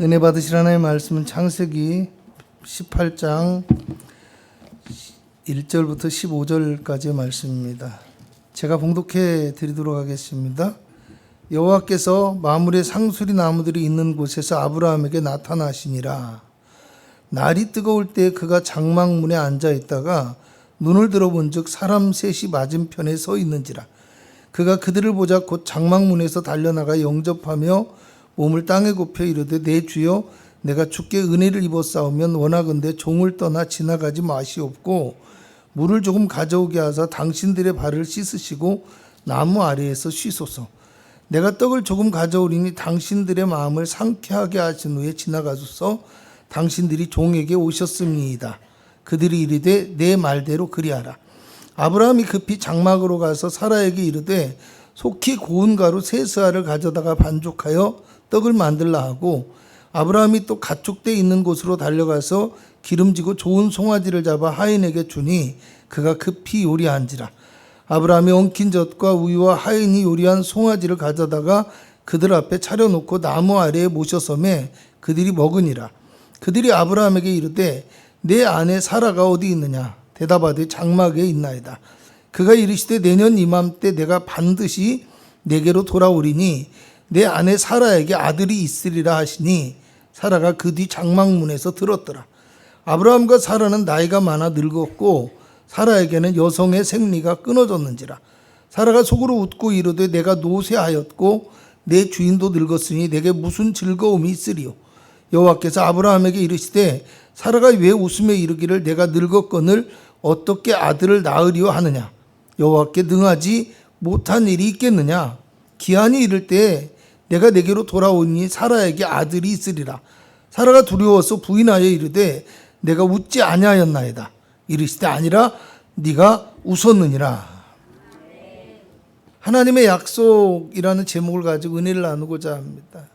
은혜 받으실 하나님의 말씀은 창세기 18장 1절부터 15절까지의 말씀입니다. 제가 봉독해 드리도록 하겠습니다. 여호와께서 마물의 상수리 나무들이 있는 곳에서 아브라함에게 나타나시니라. 날이 뜨거울 때 그가 장막문에 앉아 있다가 눈을 들어본즉 사람 셋이 맞은편에 서 있는지라. 그가 그들을 보자 곧 장막문에서 달려나가 영접하며 몸을 땅에 굽혀 이르되 내 주여 내가 주께 은혜를 입었사오면 원하건대 종을 떠나 지나가지 마시옵고 물을 조금 가져오게 하사 당신들의 발을 씻으시고 나무 아래에서 쉬소서. 내가 떡을 조금 가져오리니 당신들의 마음을 상쾌하게 하신 후에 지나가소서. 당신들이 종에게 오셨음이이다. 그들이 이르되 내 말대로 그리하라. 아브라함이 급히 장막으로 가서 사라에게 이르되 속히 고운 가루 세 스아를 가져다가 반죽하여 떡을 만들라 하고, 아브라함이 또 가축대 있는 곳으로 달려가서 기름지고 좋은 송아지를 잡아 하인에게 주니 그가 급히 요리한지라. 아브라함이 엉킨 젖과 우유와 하인이 요리한 송아지를 가져다가 그들 앞에 차려놓고 나무 아래에 모셔섬에 그들이 먹으니라. 그들이 아브라함에게 이르되 내 아내 사라가 어디 있느냐? 대답하되 장막에 있나이다. 그가 이르시되 내년 이맘때 내가 반드시 내게로 돌아오리니 내 아내 사라에게 아들이 있으리라 하시니 사라가 그 뒤 장막문에서 들었더라. 아브라함과 사라는 나이가 많아 늙었고 사라에게는 여성의 생리가 끊어졌는지라. 사라가 속으로 웃고 이르되 내가 노쇠하였고 내 주인도 늙었으니 내게 무슨 즐거움이 있으리요. 여호와께서 아브라함에게 이르시되 사라가 왜 웃으며 이르기를 내가 늙었거늘 어떻게 아들을 낳으리요 하느냐. 여호와께 능하지 못한 일이 있겠느냐. 기한이 이를 때 내가 내게로 돌아오니 사라에게 아들이 있으리라. 사라가 두려워서 부인하여 이르되 내가 웃지 아니하였나이다. 이르시되 아니라 네가 웃었느니라. 하나님의 약속이라는 제목을 가지고 은혜를 나누고자 합니다.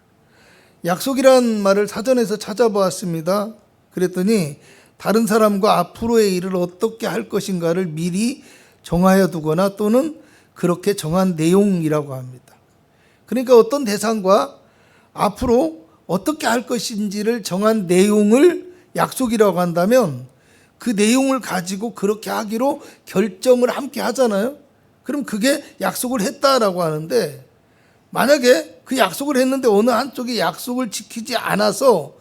약속이라는 말을 사전에서 찾아보았습니다. 그랬더니 다른 사람과 앞으로의 일을 어떻게 할 것인가를 미리 정하여 두거나 또는 그렇게 정한 내용이라고 합니다. 그러니까 어떤 대상과 앞으로 어떻게 할 것인지를 정한 내용을 약속이라고 한다면 그 내용을 가지고 그렇게 하기로 결정을 함께 하잖아요. 그럼 그게 약속을 했다라고 하는데, 만약에 그 약속을 했는데 어느 한쪽이 약속을 지키지 않아서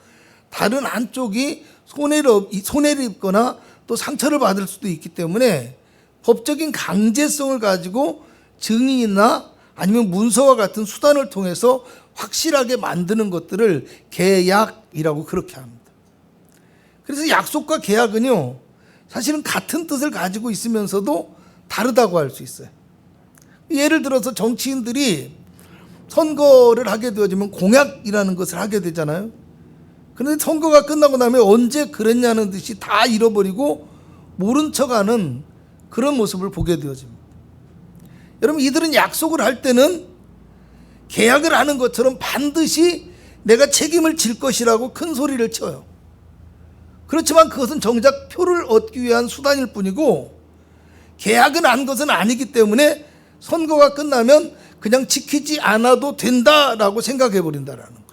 다른 한쪽이 손해를 입거나 또 상처를 받을 수도 있기 때문에 법적인 강제성을 가지고 증인이나 아니면 문서와 같은 수단을 통해서 확실하게 만드는 것들을 계약이라고 그렇게 합니다. 그래서 약속과 계약은요, 사실은 같은 뜻을 가지고 있으면서도 다르다고 할 수 있어요. 예를 들어서 정치인들이 선거를 하게 되어지면 공약이라는 것을 하게 되잖아요. 그런데 선거가 끝나고 나면 언제 그랬냐는 듯이 다 잃어버리고 모른 척하는 그런 모습을 보게 되어집니다. 여러분, 이들은 약속을 할 때는 계약을 하는 것처럼 반드시 내가 책임을 질 것이라고 큰 소리를 쳐요. 그렇지만 그것은 정작 표를 얻기 위한 수단일 뿐이고 계약은 한 것은 아니기 때문에 선거가 끝나면 그냥 지키지 않아도 된다라고 생각해 버린다라는 거예요.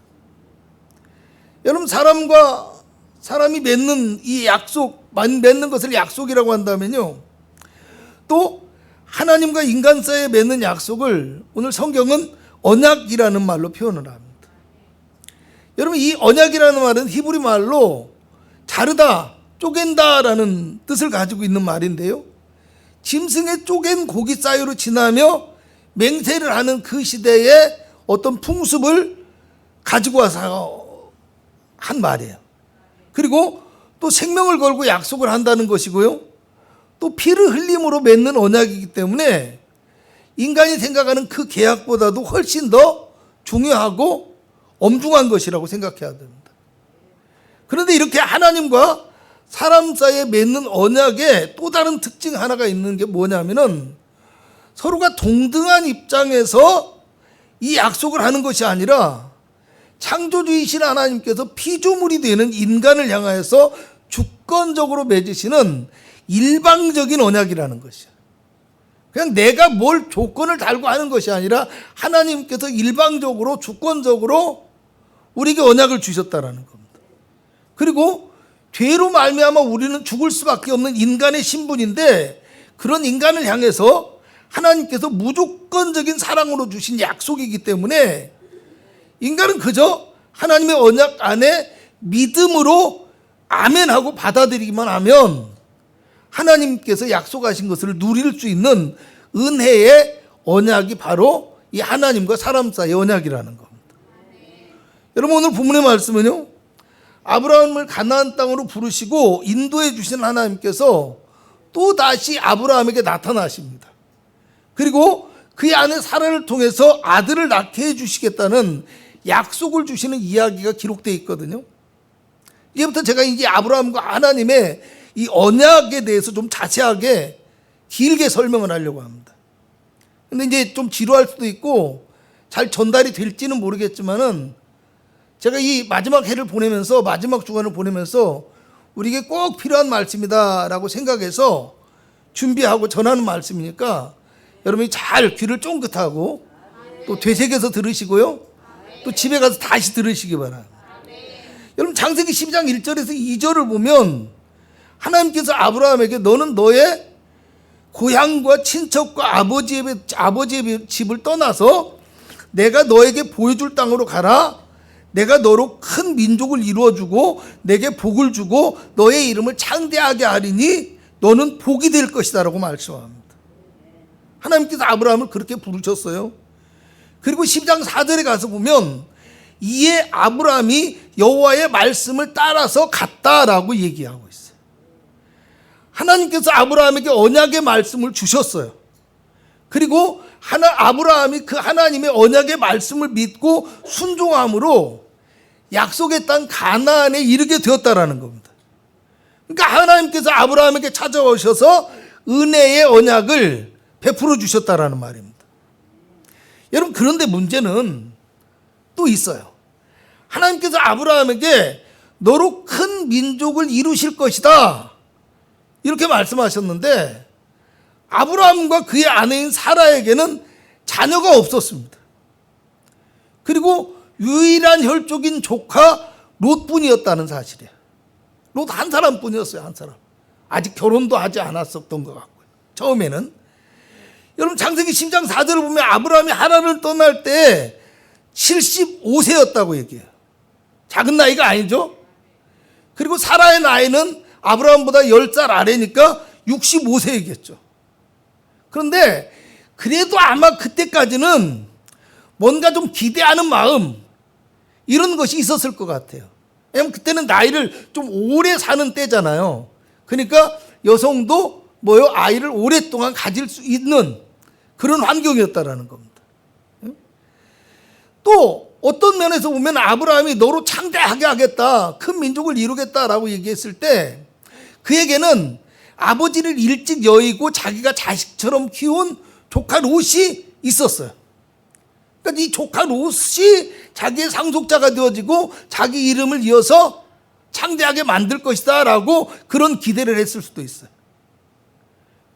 여러분, 사람과 사람이 맺는 이 약속, 맺는 것을 약속이라고 한다면요, 또 하나님과 인간 사이에 맺는 약속을 오늘 성경은 언약이라는 말로 표현을 합니다. 여러분, 이 언약이라는 말은 히브리 말로 자르다, 쪼갠다라는 뜻을 가지고 있는 말인데요, 짐승의 쪼갠 고기 사이로 지나며 맹세를 하는 그 시대의 어떤 풍습을 가지고 와서 한 말이에요. 그리고 또 생명을 걸고 약속을 한다는 것이고요, 또 피를 흘림으로 맺는 언약이기 때문에 인간이 생각하는 그 계약보다도 훨씬 더 중요하고 엄중한 것이라고 생각해야 됩니다. 그런데 이렇게 하나님과 사람 사이에 맺는 언약에 또 다른 특징 하나가 있는 게 뭐냐면은 서로가 동등한 입장에서 이 약속을 하는 것이 아니라 창조주이신 하나님께서 피조물이 되는 인간을 향하여서 주권적으로 맺으시는 일방적인 언약이라는 것이야. 그냥 내가 뭘 조건을 달고 하는 것이 아니라 하나님께서 일방적으로 주권적으로 우리에게 언약을 주셨다라는 겁니다. 그리고 죄로 말미암아 우리는 죽을 수밖에 없는 인간의 신분인데, 그런 인간을 향해서 하나님께서 무조건적인 사랑으로 주신 약속이기 때문에 인간은 그저 하나님의 언약 안에 믿음으로 아멘하고 받아들이기만 하면 하나님께서 약속하신 것을 누릴 수 있는 은혜의 언약이 바로 이 하나님과 사람 사이의 언약이라는 겁니다. 여러분, 오늘 본문의 말씀은요, 아브라함을 가나안 땅으로 부르시고 인도해 주신 하나님께서 또 다시 아브라함에게 나타나십니다. 그리고 그의 아내 사라를 통해서 아들을 낳게 해주시겠다는 약속을 주시는 이야기가 기록되어 있거든요. 이제부터 제가 이제 아브라함과 하나님의 이 언약에 대해서 좀 자세하게 길게 설명을 하려고 합니다. 근데 이제 좀 지루할 수도 있고 잘 전달이 될지는 모르겠지만은, 제가 이 마지막 해를 보내면서, 마지막 주간을 보내면서 우리에게 꼭 필요한 말씀이다라고 생각해서 준비하고 전하는 말씀이니까 여러분이 잘 귀를 쫑긋하고 또 되새겨서 들으시고요, 또 집에 가서 다시 들으시기 바랍니다. 여러분, 창세기 12장 1절에서 2절을 보면 하나님께서 아브라함에게 너는 너의 고향과 친척과 아버지의 집을 떠나서 내가 너에게 보여줄 땅으로 가라. 내가 너로 큰 민족을 이루어주고 내게 복을 주고 너의 이름을 창대하게 하리니 너는 복이 될 것이다 라고 말씀합니다. 하나님께서 아브라함을 그렇게 부르셨어요. 그리고 10장 4절에 가서 보면 이에 아브라함이 여호와의 말씀을 따라서 갔다라고 얘기하고 있어요. 하나님께서 아브라함에게 언약의 말씀을 주셨어요. 그리고 아브라함이 그 하나님의 언약의 말씀을 믿고 순종함으로 약속의 땅 가나안에 이르게 되었다라는 겁니다. 그러니까 하나님께서 아브라함에게 찾아오셔서 은혜의 언약을 베풀어 주셨다라는 말입니다. 여러분, 그런데 문제는 또 있어요. 하나님께서 아브라함에게 너로 큰 민족을 이루실 것이다 이렇게 말씀하셨는데, 아브라함과 그의 아내인 사라에게는 자녀가 없었습니다. 그리고 유일한 혈족인 조카 롯뿐이었다는 사실이에요. 롯 한 사람뿐이었어요. 한 사람. 아직 결혼도 하지 않았었던 것 같고요, 처음에는. 여러분, 창세기 10장 4절을 보면 아브라함이 하란을 떠날 때 75세였다고 얘기해요. 작은 나이가 아니죠. 그리고 사라의 나이는 아브라함보다 10살 아래니까 65세이겠죠. 그런데 그래도 아마 그때까지는 뭔가 좀 기대하는 마음, 이런 것이 있었을 것 같아요. 왜냐면 그때는 나이를 좀 오래 사는 때잖아요. 그러니까 여성도 아이를 오랫동안 가질 수 있는 그런 환경이었다라는 겁니다. 또 어떤 면에서 보면 아브라함이 너로 창대하게 하겠다, 큰 민족을 이루겠다라고 얘기했을 때 그에게는 아버지를 일찍 여의고 자기가 자식처럼 키운 조카 롯이 있었어요. 그러니까 이 조카 롯이 자기의 상속자가 되어지고 자기 이름을 이어서 창대하게 만들 것이다 라고 그런 기대를 했을 수도 있어요.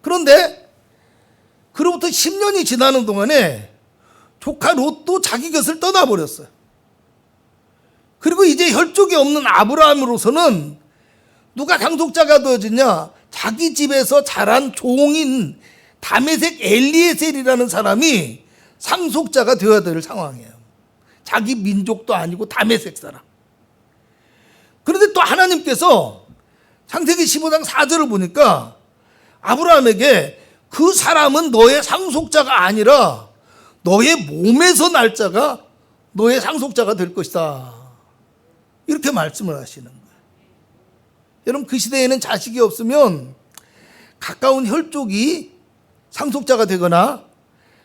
그런데 그로부터 10년이 지나는 동안에 조카 롯도 자기 곁을 떠나버렸어요. 그리고 이제 혈족이 없는 아브라함으로서는 누가 상속자가 되어지냐, 자기 집에서 자란 종인 다메섹 엘리에셀이라는 사람이 상속자가 되어야 될 상황이에요. 자기 민족도 아니고 다메섹 사람. 그런데 또 하나님께서 창세기 15장 4절을 보니까 아브라함에게 그 사람은 너의 상속자가 아니라 너의 몸에서 날 자가 너의 상속자가 될 것이다, 이렇게 말씀을 하시는 거예요. 여러분, 그 시대에는 자식이 없으면 가까운 혈족이 상속자가 되거나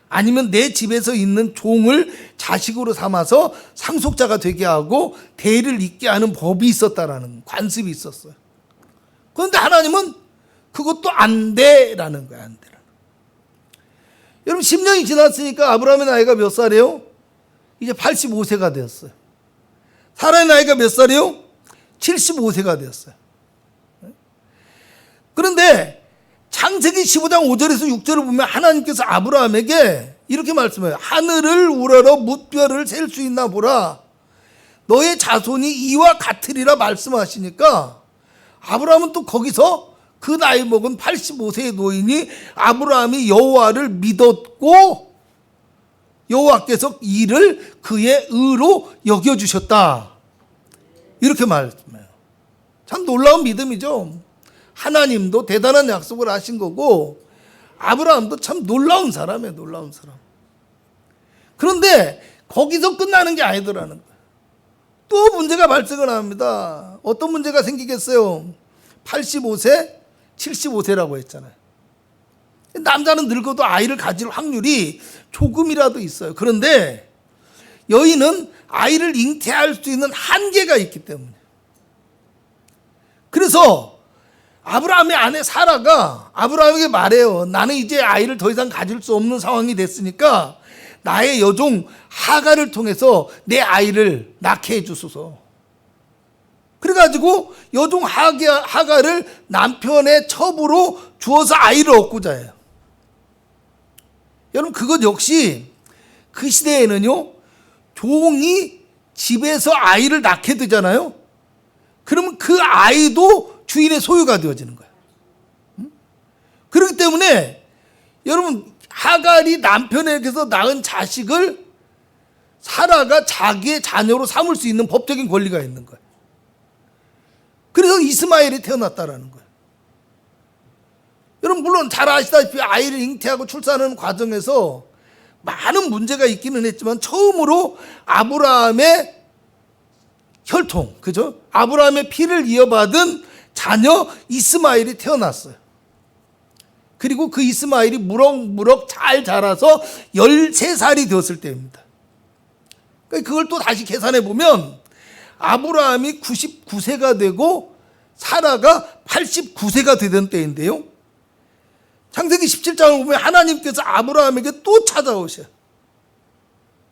아니면 내 집에서 있는 종을 자식으로 삼아서 상속자가 되게 하고 대의를 잇게 하는 법이 있었다라는, 관습이 있었어요. 그런데 하나님은 그것도 안 돼라는 거예요. 안 돼라는. 여러분, 10년이 지났으니까 아브라함의 나이가 몇 살이에요? 이제 85세가 되었어요. 사라의 나이가 몇 살이에요? 75세가 되었어요. 그런데 창세기 15장 5절에서 6절을 보면 하나님께서 아브라함에게 이렇게 말씀해요. 하늘을 우러러 뭇별을 셀 수 있나 보라. 너의 자손이 이와 같으리라 말씀하시니까 아브라함은 또 거기서 그 나이 먹은 85세의 노인이 아브라함이 여호와를 믿었고 여호와께서 이를 그의 의로 여겨주셨다. 이렇게 말씀해요. 참 놀라운 믿음이죠. 하나님도 대단한 약속을 하신 거고 아브라함도 참 놀라운 사람이에요. 놀라운 사람. 그런데 거기서 끝나는 게 아니더라는 거예요. 또 문제가 발생을 합니다. 어떤 문제가 생기겠어요? 85세, 75세라고 했잖아요. 남자는 늙어도 아이를 가질 확률이 조금이라도 있어요. 그런데 여인은 아이를 잉태할 수 있는 한계가 있기 때문에. 그래서 아브라함의 아내 사라가 아브라함에게 말해요. 나는 이제 아이를 더 이상 가질 수 없는 상황이 됐으니까 나의 여종 하갈을 통해서 내 아이를 낳게 해주소서. 그래가지고 여종 하갈을 남편의 첩으로 주어서 아이를 얻고자 해요. 여러분 그것 역시 그 시대에는요 종이 집에서 아이를 낳게 되잖아요. 그러면 그 아이도 주인의 소유가 되어지는 거예요. 그렇기 때문에 여러분 하갈이 남편에게서 낳은 자식을 사라가 자기의 자녀로 삼을 수 있는 법적인 권리가 있는 거예요. 그래서 이스마엘이 태어났다라는 거예요. 여러분 물론 잘 아시다시피 아이를 잉태하고 출산하는 과정에서 많은 문제가 있기는 했지만 처음으로 아브라함의 혈통, 그죠? 아브라함의 피를 이어받은 자녀 이스마엘이 태어났어요. 그리고 그 이스마엘이 무럭무럭 잘 자라서 13살이 되었을 때입니다. 그걸 또 다시 계산해 보면 아브라함이 99세가 되고 사라가 89세가 되던 때인데요. 창세기 17장을 보면 하나님께서 아브라함에게 또 찾아오셔요.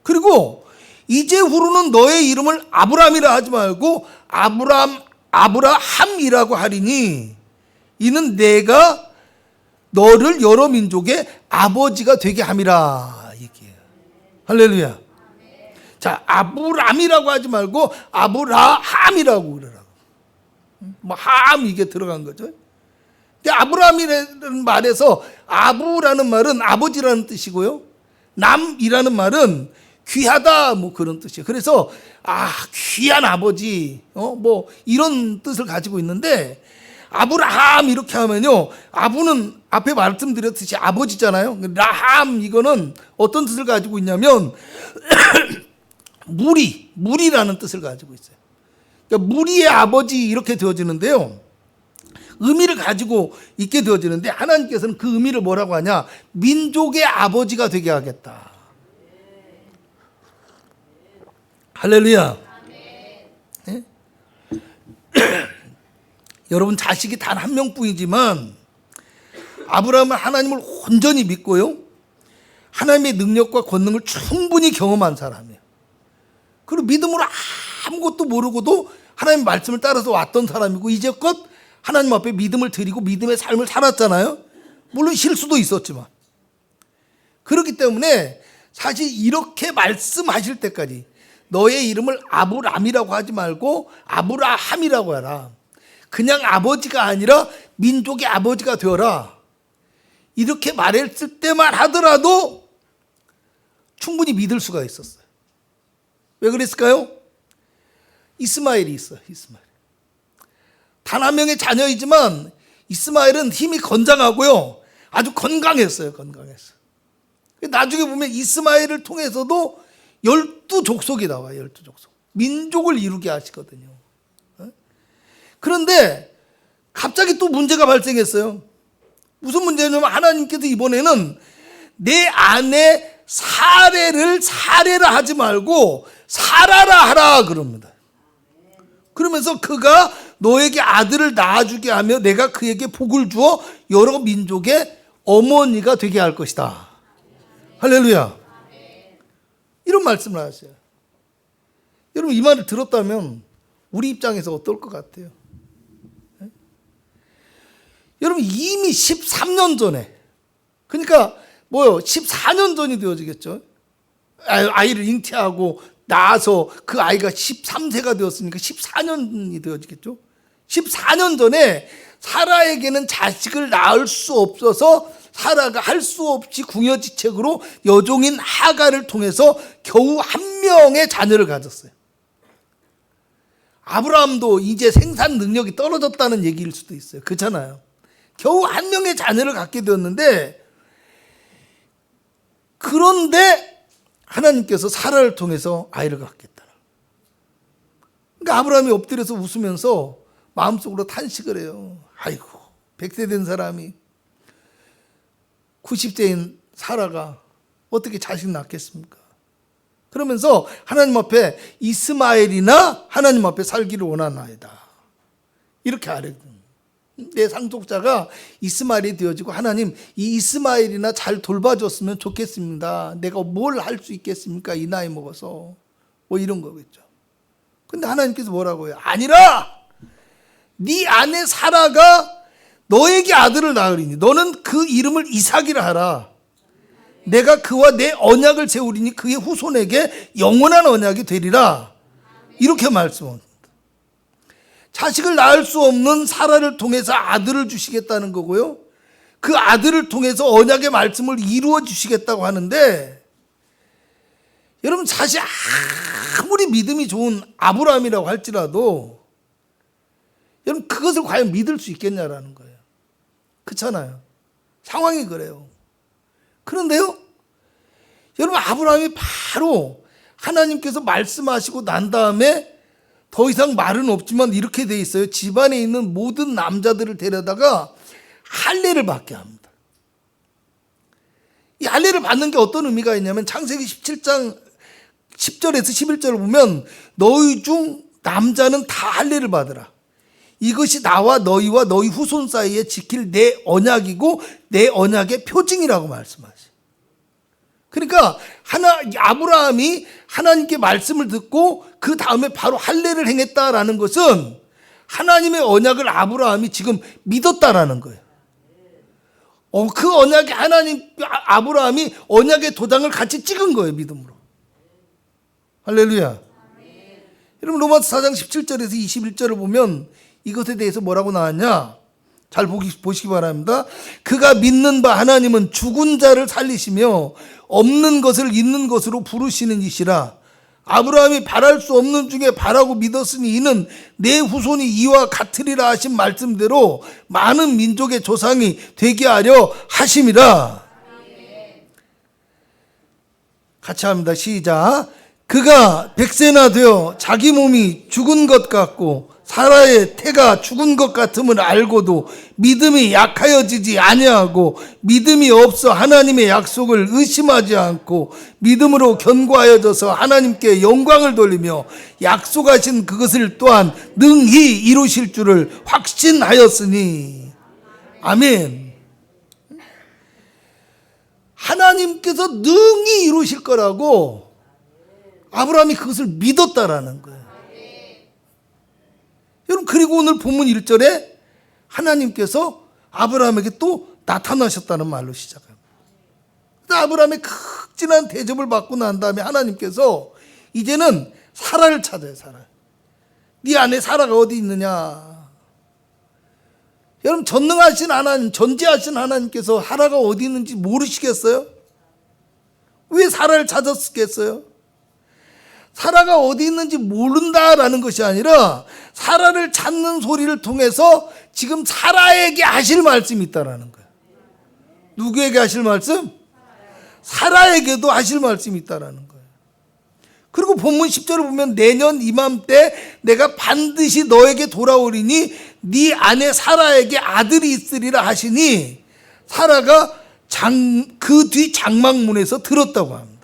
그리고 이제후로는 너의 이름을 아브라함이라 하지 말고 아브라함이라고 하리니 이는 내가 너를 여러 민족의 아버지가 되게 함이라 얘기해요. 할렐루야. 자, 아브람이라고 하지 말고 아브라함이라고 그러라고. 뭐 함 이게 들어간 거죠. 근데 아브라함이라는 말에서 아부라는 말은 아버지라는 뜻이고요. 남이라는 말은 귀하다 뭐 그런 뜻이에요. 그래서 귀한 아버지 뭐 이런 뜻을 가지고 있는데 아브라함 이렇게 하면요. 아부는 앞에 말씀드렸듯이 아버지잖아요. 라함 이거는 어떤 뜻을 가지고 있냐면 무리라는 뜻을 가지고 있어요. 그러니까 무리의 아버지 이렇게 되어지는데요. 의미를 가지고 있게 되어지는데 하나님께서는 그 의미를 뭐라고 하냐? 민족의 아버지가 되게 하겠다. 할렐루야. 네? 여러분 자식이 단 한 명뿐이지만 아브라함은 하나님을 온전히 믿고요. 하나님의 능력과 권능을 충분히 경험한 사람이에요. 그리고 믿음으로 아무것도 모르고도 하나님의 말씀을 따라서 왔던 사람이고 이제껏 하나님 앞에 믿음을 드리고 믿음의 삶을 살았잖아요. 물론 실수도 있었지만. 그렇기 때문에 사실 이렇게 말씀하실 때까지 너의 이름을 아브람이라고 하지 말고 아브라함이라고 해라. 그냥 아버지가 아니라 민족의 아버지가 되어라. 이렇게 말했을 때만 하더라도 충분히 믿을 수가 있었어요. 왜 그랬을까요? 이스마엘이 있어요. 이스마엘. 단 한 명의 자녀이지만 이스마엘은 힘이 건장하고요. 아주 건강했어요. 건강했어요. 나중에 보면 이스마엘을 통해서도 12족속이 나와요. 12족속. 민족을 이루게 하시거든요. 그런데 갑자기 또 문제가 발생했어요. 무슨 문제냐면 하나님께서 이번에는 내 아내 사례를 사례라 하지 말고 사라라 하라 그럽니다. 그러면서 그가 너에게 아들을 낳아주게 하며 내가 그에게 복을 주어 여러 민족의 어머니가 되게 할 것이다. 할렐루야. 이런 말씀을 하세요. 여러분 이 말을 들었다면 우리 입장에서 어떨 것 같아요? 네? 여러분 이미 13년 전에 그러니까 14년 전이 되어지겠죠. 아이를 잉태하고 낳아서 그 아이가 13세가 되었으니까 14년이 되어지겠죠. 14년 전에 사라에게는 자식을 낳을 수 없어서 사라가 할 수 없이 궁여지책으로 여종인 하갈을 통해서 겨우 한 명의 자녀를 가졌어요. 아브라함도 이제 생산 능력이 떨어졌다는 얘기일 수도 있어요. 그렇잖아요. 겨우 한 명의 자녀를 갖게 되었는데, 그런데 하나님께서 사라를 통해서 아이를 갖겠다. 그러니까 아브라함이 엎드려서 웃으면서 마음속으로 탄식을 해요. 아이고, 100세 된 사람이 90세인 사라가 어떻게 자식 낳겠습니까? 그러면서 하나님 앞에 이스마엘이나 하나님 앞에 살기를 원하나이다. 이렇게 아뢰거든요. 내 상속자가 이스마엘이 되어지고, 하나님 이 이스마엘이나 잘 돌봐줬으면 좋겠습니다. 내가 뭘 할 수 있겠습니까? 이 나이 먹어서. 뭐 이런 거겠죠. 근데 하나님께서 뭐라고 해요? 아니라 네 아내 사라가 너에게 아들을 낳으리니 너는 그 이름을 이삭이라 하라. 내가 그와 내 언약을 세우리니 그의 후손에게 영원한 언약이 되리라. 이렇게 말씀합니다. 자식을 낳을 수 없는 사라를 통해서 아들을 주시겠다는 거고요. 그 아들을 통해서 언약의 말씀을 이루어 주시겠다고 하는데, 여러분 사실 아무리 믿음이 좋은 아브라함이라고 할지라도 여러분 그것을 과연 믿을 수 있겠냐라는 거예요. 그렇잖아요. 상황이 그래요. 그런데요, 여러분 아브라함이 바로 하나님께서 말씀하시고 난 다음에 더 이상 말은 없지만 이렇게 돼 있어요. 집안에 있는 모든 남자들을 데려다가 할례를 받게 합니다. 이 할례를 받는 게 어떤 의미가 있냐면, 창세기 17장 10절에서 11절을 보면 너희 중 남자는 다 할례를 받으라. 이것이 나와 너희와 너희 후손 사이에 지킬 내 언약이고 내 언약의 표징이라고 말씀하시죠. 그러니까 아브라함이 하나님께 말씀을 듣고 그 다음에 바로 할례를 행했다라는 것은 하나님의 언약을 아브라함이 지금 믿었다라는 거예요. 그 언약에 아브라함이 언약의 도장을 같이 찍은 거예요, 믿음으로. 할렐루야. 여러분 로마서 4장 17절에서 21절을 보면 이것에 대해서 뭐라고 나왔냐? 잘 보시기 바랍니다. 그가 믿는 바 하나님은 죽은 자를 살리시며 없는 것을 있는 것으로 부르시는 이시라. 아브라함이 바랄 수 없는 중에 바라고 믿었으니 이는 내 후손이 이와 같으리라 하신 말씀대로 많은 민족의 조상이 되게 하려 하심이라. 같이 합니다. 시작. 그가 100세나 되어 자기 몸이 죽은 것 같고 사라의 태가 죽은 것 같음을 알고도 믿음이 약하여지지 아니하고 믿음이 없어 하나님의 약속을 의심하지 않고 믿음으로 견고하여져서 하나님께 영광을 돌리며 약속하신 그것을 또한 능히 이루실 줄을 확신하였으니. 아멘. 하나님께서 능히 이루실 거라고 아브라함이 그것을 믿었다라는 거예요. 여러분, 그리고 오늘 본문 1절에 하나님께서 아브라함에게 또 나타나셨다는 말로 시작합니다. 아브라함의 극진한 대접을 받고 난 다음에 하나님께서 이제는 사라를 찾아요. 사라. 네 안에 사라가 어디 있느냐. 여러분, 전능하신 하나님, 전지하신 하나님께서 사라가 어디 있는지 모르시겠어요? 왜 사라를 찾았겠어요? 사라가 어디 있는지 모른다라는 것이 아니라 사라를 찾는 소리를 통해서 지금 사라에게 하실 말씀이 있다라는 거예요. 누구에게 하실 말씀? 사라에게도 하실 말씀이 있다라는 거예요. 그리고 본문 10절을 보면 내년 이맘때 내가 반드시 너에게 돌아오리니 네 아내 사라에게 아들이 있으리라 하시니 사라가 그 뒤 장막문에서 들었다고 합니다.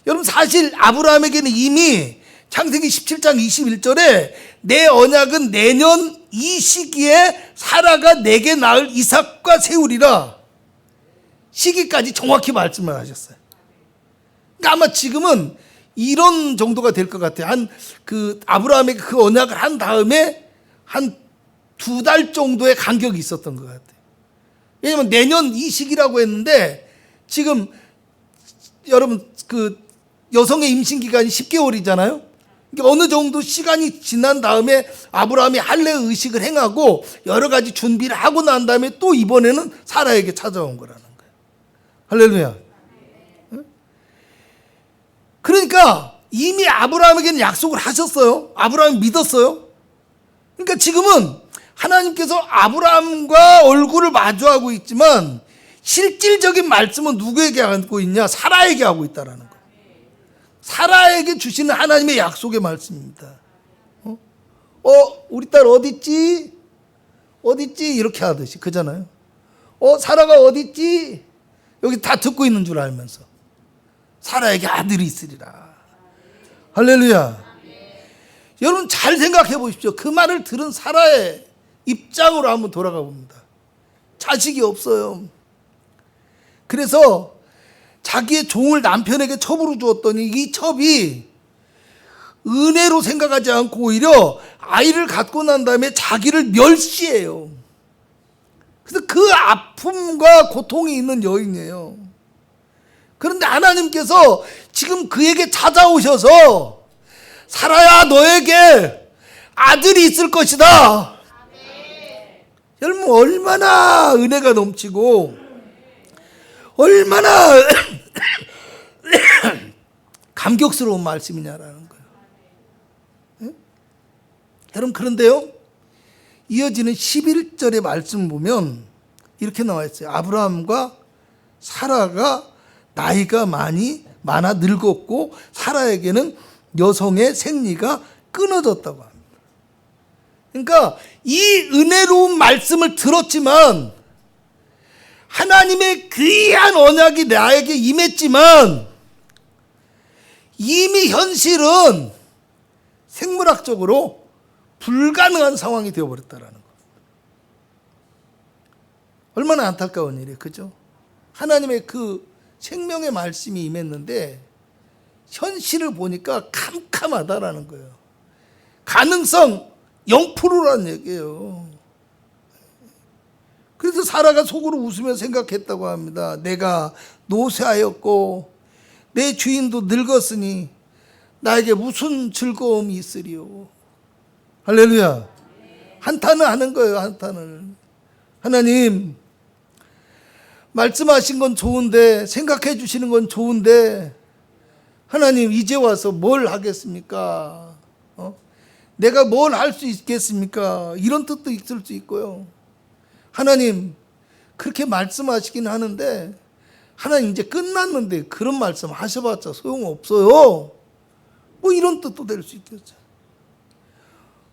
여러분, 사실 아브라함에게는 이미 창세기 17장 21절에 내 언약은 내년 이 시기에 사라가 내게 낳을 이삭과 세우리라 시기까지 정확히 말씀을 하셨어요. 그러니까 아마 지금은 이런 정도가 될 것 같아요. 아브라함에게 그 언약을 한 다음에 한 2달 정도의 간격이 있었던 것 같아요. 왜냐면 내년 이 시기라고 했는데 지금 여러분 여성의 임신 기간이 10개월이잖아요. 그러니까 어느 정도 시간이 지난 다음에 아브라함이 할례 의식을 행하고 여러 가지 준비를 하고 난 다음에 또 이번에는 사라에게 찾아온 거라는 거예요. 할렐루야. 그러니까 이미 아브라함에게는 약속을 하셨어요. 아브라함이 믿었어요. 그러니까 지금은 하나님께서 아브라함과 얼굴을 마주하고 있지만 실질적인 말씀은 누구에게 하고 있냐? 사라에게 하고 있다라는 거예요. 사라에게 주시는 하나님의 약속의 말씀입니다. 우리 딸 어딨지? 어딨지? 이렇게 하듯이 그잖아요. 사라가 어딨지? 여기 다 듣고 있는 줄 알면서 사라에게 아들이 있으리라. 할렐루야. 여러분 잘 생각해 보십시오. 그 말을 들은 사라의 입장으로 한번 돌아가 봅니다. 자식이 없어요. 그래서 자기의 종을 남편에게 첩으로 주었더니 이 첩이 은혜로 생각하지 않고 오히려 아이를 갖고 난 다음에 자기를 멸시해요. 그래서 그 아픔과 고통이 있는 여인이에요. 그런데 하나님께서 지금 그에게 찾아오셔서 사라야 너에게 아들이 있을 것이다. 여러분 얼마나 은혜가 넘치고 얼마나 감격스러운 말씀이냐라는 거예요. 네? 여러분 그런데요 이어지는 11절의 말씀 보면 이렇게 나와 있어요. 아브라함과 사라가 나이가 많아 늙었고 사라에게는 여성의 생리가 끊어졌다고 합니다. 그러니까 이 은혜로운 말씀을 들었지만 하나님의 귀한 언약이 나에게 임했지만 이미 현실은 생물학적으로 불가능한 상황이 되어버렸다는 거. 얼마나 안타까운 일이에요. 그죠? 하나님의 그 생명의 말씀이 임했는데 현실을 보니까 캄캄하다라는 거예요. 가능성 0%라는 얘기예요. 그래서 사라가 속으로 웃으며 생각했다고 합니다. 내가 노쇠하였고 내 주인도 늙었으니 나에게 무슨 즐거움이 있으리요. 할렐루야. 한탄을 하는 거예요. 한탄을. 하나님 말씀하신 건 좋은데 생각해 주시는 건 좋은데 하나님 이제 와서 뭘 하겠습니까? 내가 뭘 할 수 있겠습니까? 이런 뜻도 있을 수 있고요. 하나님 그렇게 말씀하시긴 하는데 하나님 이제 끝났는데 그런 말씀 하셔봤자 소용없어요. 뭐 이런 뜻도 될 수 있겠죠.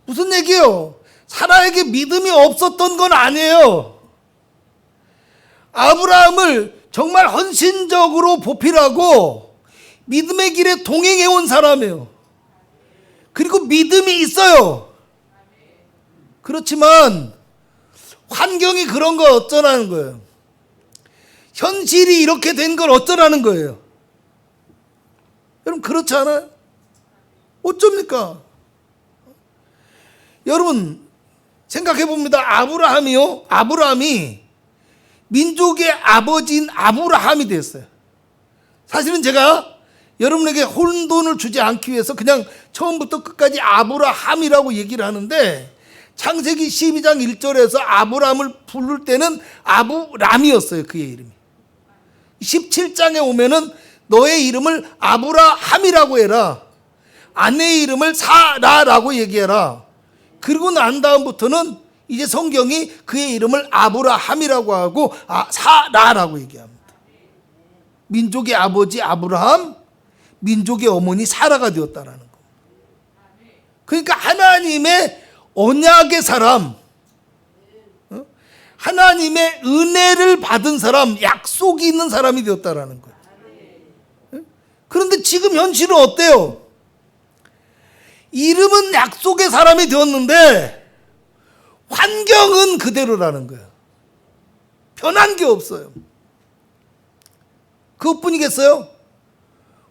무슨 얘기예요? 사라에게 믿음이 없었던 건 아니에요. 아브라함을 정말 헌신적으로 보필하고 믿음의 길에 동행해온 사람이에요. 그리고 믿음이 있어요. 그렇지만 환경이 그런 거 어쩌라는 거예요. 현실이 이렇게 된 걸 어쩌라는 거예요. 여러분 그렇지 않아요? 어쩝니까? 여러분 생각해 봅니다. 아브라함이 민족의 아버지인 아브라함이 됐어요. 사실은 제가 여러분에게 혼돈을 주지 않기 위해서 그냥 처음부터 끝까지 아브라함이라고 얘기를 하는데 창세기 12장 1절에서 아브라함을 부를 때는 아브람이었어요. 그의 이름이. 17장에 오면은 너의 이름을 아브라함이라고 해라. 아내의 이름을 사라라고 얘기해라. 그리고 난 다음부터는 이제 성경이 그의 이름을 아브라함이라고 하고 사라라고 얘기합니다. 민족의 아버지 아브라함, 민족의 어머니 사라가 되었다라는 겁니다. 그러니까 하나님의 언약의 사람, 하나님의 은혜를 받은 사람, 약속이 있는 사람이 되었다라는 거예요. 그런데 지금 현실은 어때요? 이름은 약속의 사람이 되었는데 환경은 그대로라는 거예요. 변한 게 없어요. 그것뿐이겠어요?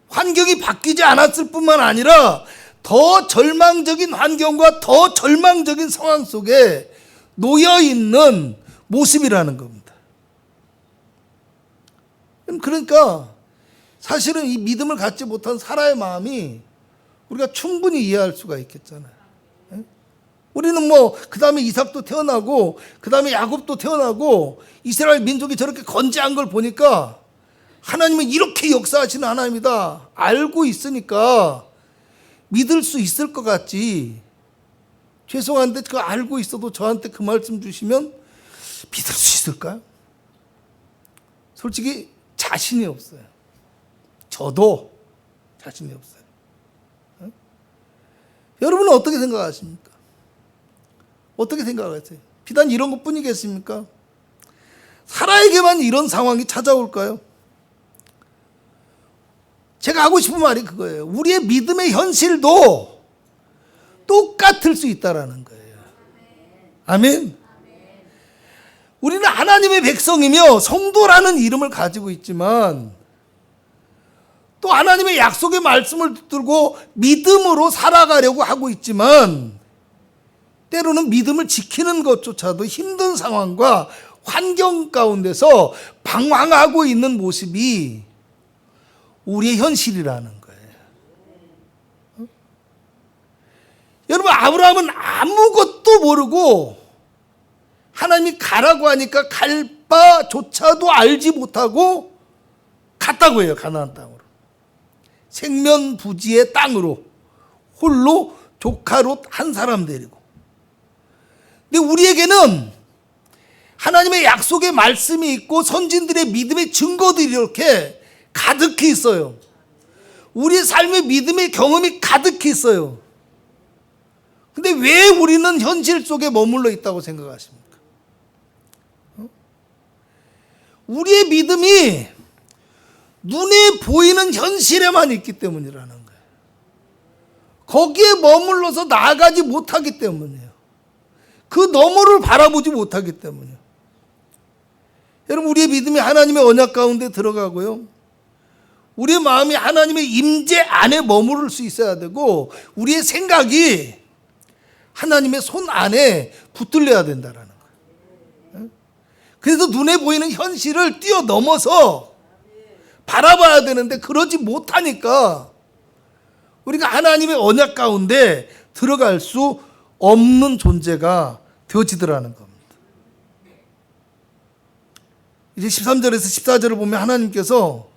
환경이 바뀌지 않았을 뿐만 아니라 더 절망적인 환경과 더 절망적인 상황 속에 놓여 있는 모습이라는 겁니다. 그러니까 사실은 이 믿음을 갖지 못한 사라의 마음이 우리가 충분히 이해할 수가 있겠잖아요. 우리는 뭐 그 다음에 이삭도 태어나고 그 다음에 야곱도 태어나고 이스라엘 민족이 저렇게 건재한 걸 보니까 하나님은 이렇게 역사하시는 하나님이다 알고 있으니까 믿을 수 있을 것 같지. 죄송한데 그거 알고 있어도 저한테 그 말씀 주시면 믿을 수 있을까요? 솔직히 자신이 없어요. 저도 자신이 없어요. 여러분은 어떻게 생각하십니까? 어떻게 생각하세요? 비단 이런 것뿐이겠습니까? 사라에게만 이런 상황이 찾아올까요? 제가 하고 싶은 말이 그거예요. 우리의 믿음의 현실도 똑같을 수 있다라는 거예요. 아멘. 우리는 하나님의 백성이며 성도라는 이름을 가지고 있지만 또 하나님의 약속의 말씀을 붙들고 믿음으로 살아가려고 하고 있지만 때로는 믿음을 지키는 것조차도 힘든 상황과 환경 가운데서 방황하고 있는 모습이 우리의 현실이라는 거예요. 여러분, 아브라함은 아무것도 모르고 하나님이 가라고 하니까 갈 바조차도 알지 못하고 갔다고 해요. 가나안 땅으로. 생면부지의 땅으로 홀로 조카롯 한 사람 데리고. 근데 우리에게는 하나님의 약속의 말씀이 있고 선진들의 믿음의 증거들이 이렇게 가득히 있어요. 우리의 삶의 믿음의 경험이 가득히 있어요. 근데 왜 우리는 현실 속에 머물러 있다고 생각하십니까? 우리의 믿음이 눈에 보이는 현실에만 있기 때문이라는 거예요. 거기에 머물러서 나아가지 못하기 때문이에요. 그 너머를 바라보지 못하기 때문이에요. 여러분, 우리의 믿음이 하나님의 언약 가운데 들어가고요. 우리의 마음이 하나님의 임재 안에 머무를 수 있어야 되고 우리의 생각이 하나님의 손 안에 붙들려야 된다는 거예요. 그래서 눈에 보이는 현실을 뛰어넘어서 바라봐야 되는데 그러지 못하니까 우리가 하나님의 언약 가운데 들어갈 수 없는 존재가 되어지더라는 겁니다. 이제 13절에서 14절을 보면 하나님께서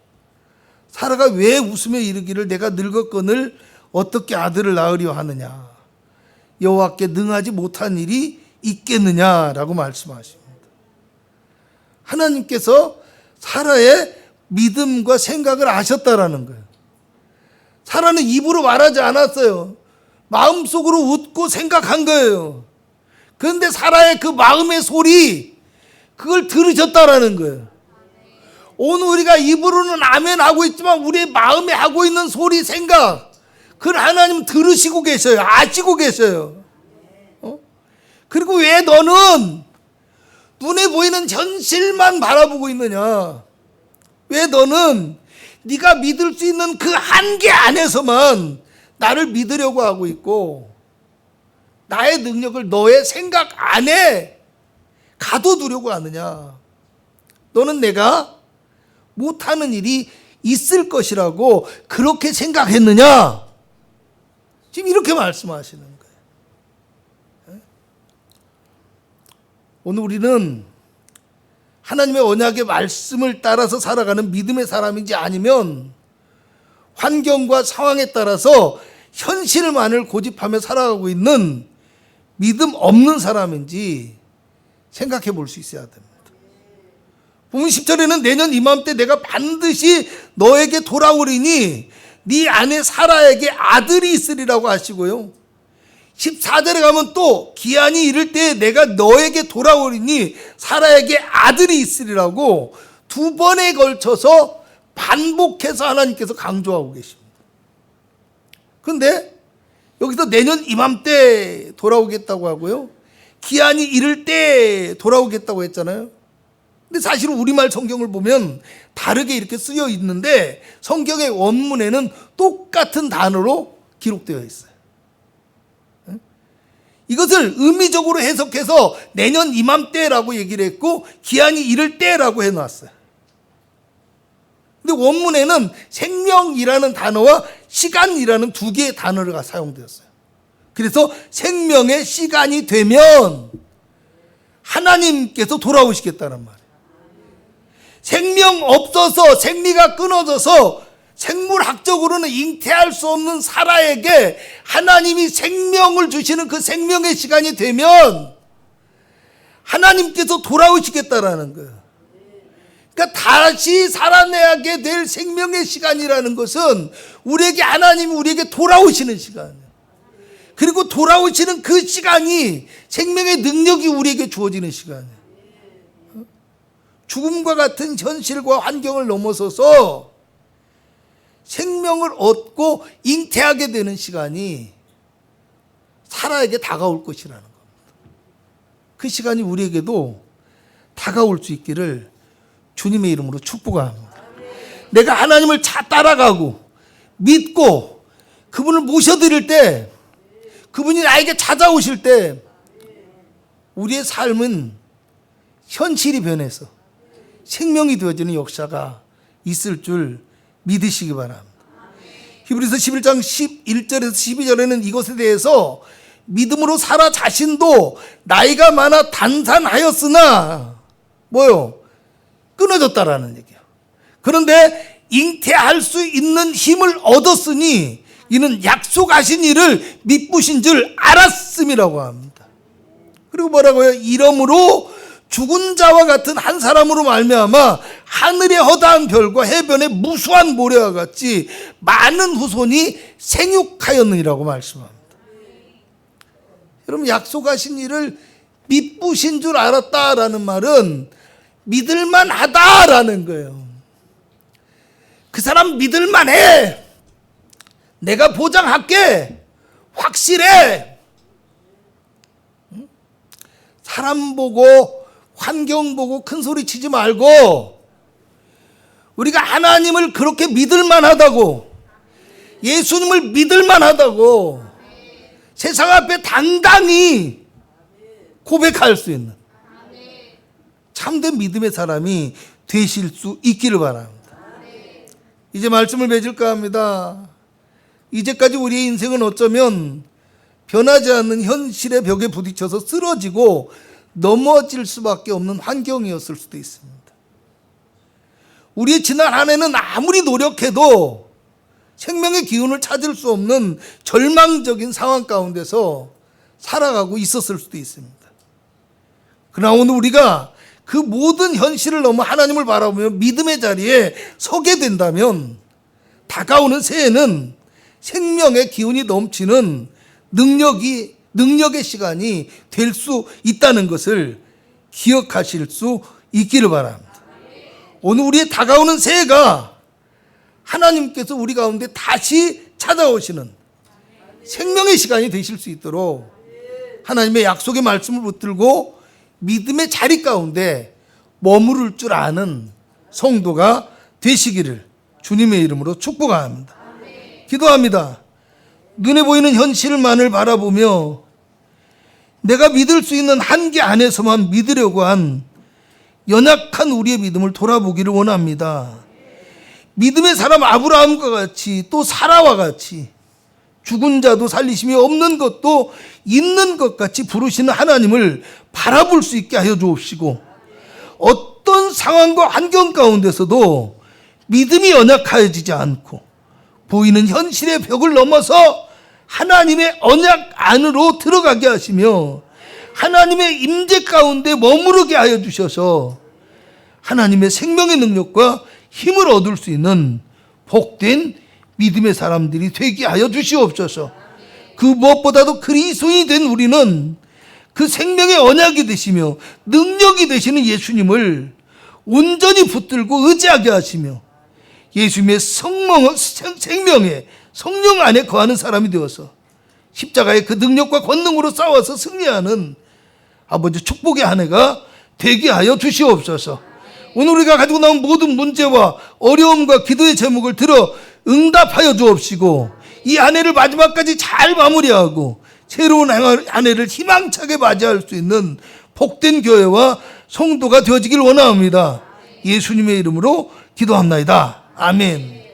사라가 왜 웃으며 이르기를 내가 늙었거늘 어떻게 아들을 낳으려 하느냐, 여호와께 능하지 못한 일이 있겠느냐라고 말씀하십니다. 하나님께서 사라의 믿음과 생각을 아셨다라는 거예요. 사라는 입으로 말하지 않았어요. 마음속으로 웃고 생각한 거예요. 그런데 사라의 그 마음의 소리, 그걸 들으셨다라는 거예요. 오늘 우리가 입으로는 아멘 하고 있지만 우리의 마음에 하고 있는 소리, 생각, 그걸 하나님 들으시고 계셔요. 아시고 계셔요. 그리고 왜 너는 눈에 보이는 현실만 바라보고 있느냐? 왜 너는 네가 믿을 수 있는 그 한계 안에서만 나를 믿으려고 하고 있고 나의 능력을 너의 생각 안에 가둬두려고 하느냐? 너는 내가 못하는 일이 있을 것이라고 그렇게 생각했느냐? 지금 이렇게 말씀하시는 거예요. 오늘 우리는 하나님의 언약의 말씀을 따라서 살아가는 믿음의 사람인지 아니면 환경과 상황에 따라서 현실만을 고집하며 살아가고 있는 믿음 없는 사람인지 생각해 볼 수 있어야 됩니다. 보면 10절에는 내년 이맘때 내가 반드시 너에게 돌아오리니 네 안에 사라에게 아들이 있으리라고 하시고요. 14절에 가면 또 기한이 이를 때 내가 너에게 돌아오리니 사라에게 아들이 있으리라고 두 번에 걸쳐서 반복해서 하나님께서 강조하고 계십니다. 그런데 여기서 내년 이맘때 돌아오겠다고 하고요. 기한이 이를 때 돌아오겠다고 했잖아요. 근데 사실 우리말 성경을 보면 다르게 이렇게 쓰여 있는데 성경의 원문에는 똑같은 단어로 기록되어 있어요. 이것을 의미적으로 해석해서 내년 이맘때라고 얘기를 했고 기한이 이를 때라고 해놨어요. 근데 원문에는 생명이라는 단어와 시간이라는 두 개의 단어가 사용되었어요. 그래서 생명의 시간이 되면 하나님께서 돌아오시겠다는 말이에요. 생명 없어서 생리가 끊어져서 생물학적으로는 잉태할 수 없는 사라에게 하나님이 생명을 주시는 그 생명의 시간이 되면 하나님께서 돌아오시겠다라는 거예요. 그러니까 다시 살아내게 될 생명의 시간이라는 것은 우리에게 하나님이 우리에게 돌아오시는 시간이에요. 그리고 돌아오시는 그 시간이 생명의 능력이 우리에게 주어지는 시간이에요. 죽음과 같은 현실과 환경을 넘어서서 생명을 얻고 잉태하게 되는 시간이 사라에게 다가올 것이라는 겁니다. 그 시간이 우리에게도 다가올 수 있기를 주님의 이름으로 축복합니다. 내가 하나님을 따라가고 믿고 그분을 모셔드릴 때, 그분이 나에게 찾아오실 때 우리의 삶은 현실이 변해서 생명이 되어지는 역사가 있을 줄 믿으시기 바랍니다. 히브리서 11장 11절에서 12절에는 이것에 대해서 믿음으로 사라 자신도 나이가 많아 단산하였으나 뭐요? 끊어졌다라는 얘기예요. 그런데 잉태할 수 있는 힘을 얻었으니 이는 약속하신 이를 믿으신 줄 알았음이라고 합니다. 그리고 뭐라고요? 이러므로 죽은 자와 같은 한 사람으로 말미암아 하늘의 허다한 별과 해변의 무수한 모래와 같이 많은 후손이 생육하였느니라고 말씀합니다. 여러분, 약속하신 일을 믿으신 줄 알았다라는 말은 믿을만 하다라는 거예요. 그 사람 믿을만 해. 내가 보장할게. 확실해. 사람 보고 환경 보고 큰 소리 치지 말고 우리가 하나님을 그렇게 믿을만 하다고, 예수님을 믿을만 하다고 세상 앞에 당당히 고백할 수 있는 참된 믿음의 사람이 되실 수 있기를 바랍니다. 이제 말씀을 맺을까 합니다. 이제까지 우리의 인생은 어쩌면 변하지 않는 현실의 벽에 부딪혀서 쓰러지고 넘어질 수밖에 없는 환경이었을 수도 있습니다. 우리의 지난 한 해는 아무리 노력해도 생명의 기운을 찾을 수 없는 절망적인 상황 가운데서 살아가고 있었을 수도 있습니다. 그러나 오늘 우리가 그 모든 현실을 넘어 하나님을 바라보며 믿음의 자리에 서게 된다면 다가오는 새해는 생명의 기운이 넘치는 능력의 시간이 될 수 있다는 것을 기억하실 수 있기를 바랍니다. 오늘 우리의 다가오는 새해가 하나님께서 우리 가운데 다시 찾아오시는 생명의 시간이 되실 수 있도록 하나님의 약속의 말씀을 붙들고 믿음의 자리 가운데 머무를 줄 아는 성도가 되시기를 주님의 이름으로 축복합니다. 기도합니다. 눈에 보이는 현실만을 바라보며 내가 믿을 수 있는 한계 안에서만 믿으려고 한 연약한 우리의 믿음을 돌아보기를 원합니다. 믿음의 사람 아브라함과 같이 또 사라와 같이 죽은 자도 살리심이 없는 것도 있는 것 같이 부르시는 하나님을 바라볼 수 있게 하여 주옵시고, 어떤 상황과 환경 가운데서도 믿음이 연약해지지 않고 보이는 현실의 벽을 넘어서 하나님의 언약 안으로 들어가게 하시며 하나님의 임재 가운데 머무르게 하여 주셔서 하나님의 생명의 능력과 힘을 얻을 수 있는 복된 믿음의 사람들이 되게 하여 주시옵소서. 그 무엇보다도 그리스도인이 된 우리는 그 생명의 언약이 되시며 능력이 되시는 예수님을 온전히 붙들고 의지하게 하시며 예수님의 생명의 성령 안에 거하는 사람이 되어서 십자가의 그 능력과 권능으로 싸워서 승리하는 아버지 축복의 한 해가 되게 하여 주시옵소서. 오늘 우리가 가지고 나온 모든 문제와 어려움과 기도의 제목을 들어 응답하여 주옵시고 이 한 해를 마지막까지 잘 마무리하고 새로운 한 해를 희망차게 맞이할 수 있는 복된 교회와 성도가 되어지길 원합니다. 예수님의 이름으로 기도합나이다. 아멘.